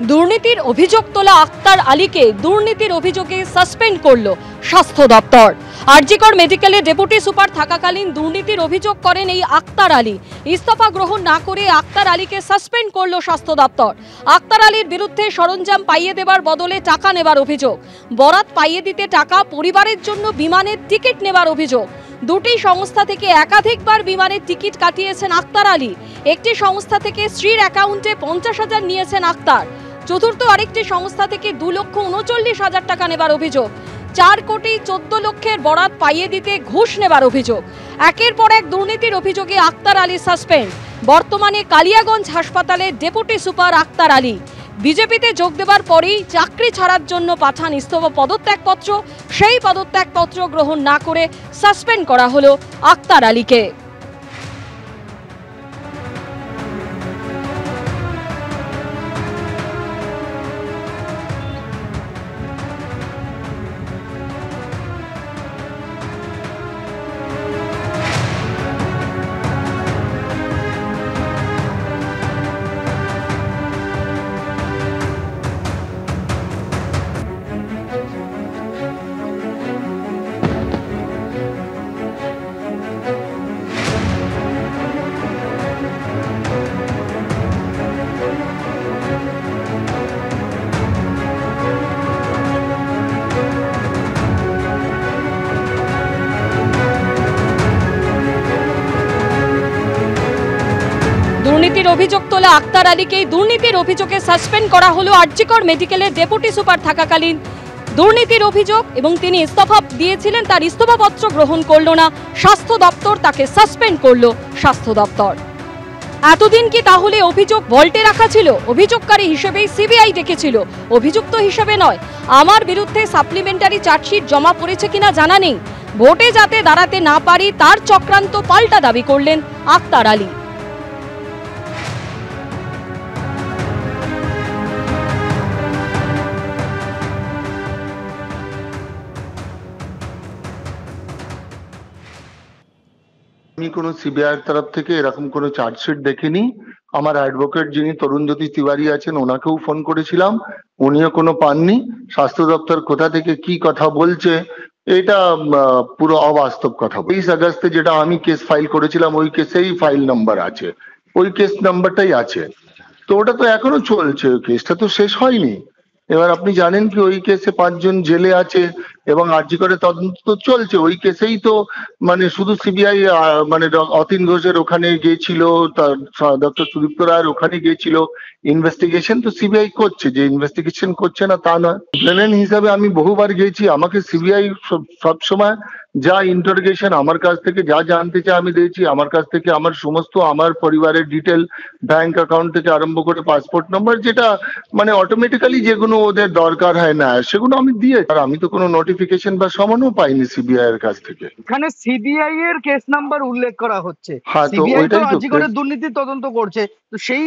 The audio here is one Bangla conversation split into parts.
দুর্নীতির অভিযোগ তোলা আক্তার আলীকে দুর্নীতির অভিযোগে সাসপেন্ড করল স্বাস্থ্য দপ্তর। আরজিকর মেডিকেলে ডেপুটি সুপার থাকাকালীন দুর্নীতির অভিযোগ করেন এই আক্তার আলী। ইস্তফা গ্রহণ না করে আক্তার আলীকে সাসপেন্ড করল স্বাস্থ্য দপ্তর। আক্তার আলীর বিরুদ্ধে সরঞ্জাম পাইয়ে দেবার বদলে টাকা নেবার অভিযোগ, বরাত পাইয়ে দিতে টাকা, পরিবারের জন্য বিমানের টিকিট নেবার অভিযোগ। দুটি সংস্থা থেকে একাধিকবার বিমানের টিকিট কাটিয়েছেন আক্তার আলী। একটি সংস্থা থেকে স্ত্রীর অ্যাকাউন্টে 50,000 নিয়েছেন আক্তার। চতুর্থ আরেকটি সংস্থা থেকে 2,39,000 টাকা নেবার অভিযোগ। 4 কোটি 14 লক্ষের বরাত পাইয়ে দিতে ঘুষ নেবার অভিযোগ। একের পর এক দুর্নীতির অভিযোগে আক্তার আলী সাসপেন্ড। বর্তমানে কালিয়াগঞ্জ হাসপাতালে ডেপুটি সুপার আক্তার আলী। বিজেপিতে যোগ দেবার পরেই চাকরি ছাড়ার জন্য পাঠান ইস্তফা পদত্যাগপত্র। সেই পদত্যাগপত্র গ্রহণ না করে সাসপেন্ড করা হলো আক্তার আলীকে। দুর্নীতির অভিযোগ তোলা আক্তার আলীকে দুর্নীতির অভিযোগে সাসপেন্ড করা হলো আরজিকর মেডিকেলের ডেপুটি সুপার থাকাকালীন। দুর্নীতির অভিযোগ এবং তিনি ইস্তফা দিয়েছিলেন, তার ইস্তফাপত্র গ্রহণ করলো না স্বাস্থ্য দপ্তর, তাকে সাসপেন্ড করলো স্বাস্থ্য দপ্তর। এতদিন কি তাহলে অভিযোগ ভল্টে রাখা ছিল? অভিযোগকারী হিসেবেই সিবিআই ডেকেছিল, অভিযুক্ত হিসেবে নয়। আমার বিরুদ্ধে সাপ্লিমেন্টারি চার্জশিট জমা পড়েছে কিনা জানা নেই। ভোটে যাতে দাঁড়াতে না পারি তার চক্রান্ত পাল্টা দাবি করলেন আক্তার আলী। আমি কোনো সিবিআইয়ের তরফ থেকে এরকম কোনো চার্জশিট দেখিনি। আমার অ্যাডভোকেট যিনি তরুণজ্যোতি তিওয়ারি আছেন ওনাকেও ফোন করেছিলাম, উনিও কোনো পাননি। স্বাস্থ্য দপ্তর কোথা থেকে কি কথা বলছে এটা পুরো অবাস্তব কথা। 23 আগস্টে যেটা আমি কেস ফাইল করেছিলাম ওই কেসেই ফাইল নাম্বার আছে, ওই কেস নাম্বারটাই আছে। তো ওটা তো এখনো চলছে, কেসটা তো শেষ হয়নি। এবার আপনি জানেন কি ওই কেসে 5 জন জেলে আছে এবং আরজি করে তদন্ত তো চলছে। ওই কেসেই তো মানে শুধু সিবিআই মানে অতীন ঘোষের ওখানে গিয়েছিল, ডক্টর সুদীপ্ত রায়ের ওখানে গিয়েছিল। ইনভেস্টিগেশন তো সিবিআই করছে, যে ইনভেস্টিগেশন করছে না তা নয়। প্লেনেন্ট হিসাবে আমি বহুবার গিয়েছি, আমাকে সিবিআই সবসময় যা ইন্টারোগেশন আমার কাছ থেকে যা জানতে চাই আমি দিয়েছি। আমার কাছ থেকে আমার সমস্ত আমার পরিবারের ডিটেল, ব্যাংক অ্যাকাউন্ট থেকে আরম্ভ করে পাসপোর্ট নাম্বার, যেটা মানে অটোমেটিক্যালি যেগুলো ওদের দরকার হয় না সেগুলো আমি দিয়ে। আর আমি তো কোনো নোটিফিকেশন বা সমনও পাইনি সিবিআই এর কাছ থেকে। এখানে সিবিআই এর কেস নাম্বার উল্লেখ করা হচ্ছে। হ্যাঁ, তো ওইটাই তো আরজিকরের দুর্নীতির তদন্ত করছে। তো সেই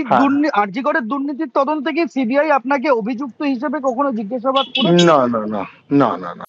আরজিকরের দুর্নীতির তদন্ত থেকে সিবিআই আপনাকে অভিযুক্ত হিসেবে কখনো জিজ্ঞাসাবাদ করেছে? না না না না না না।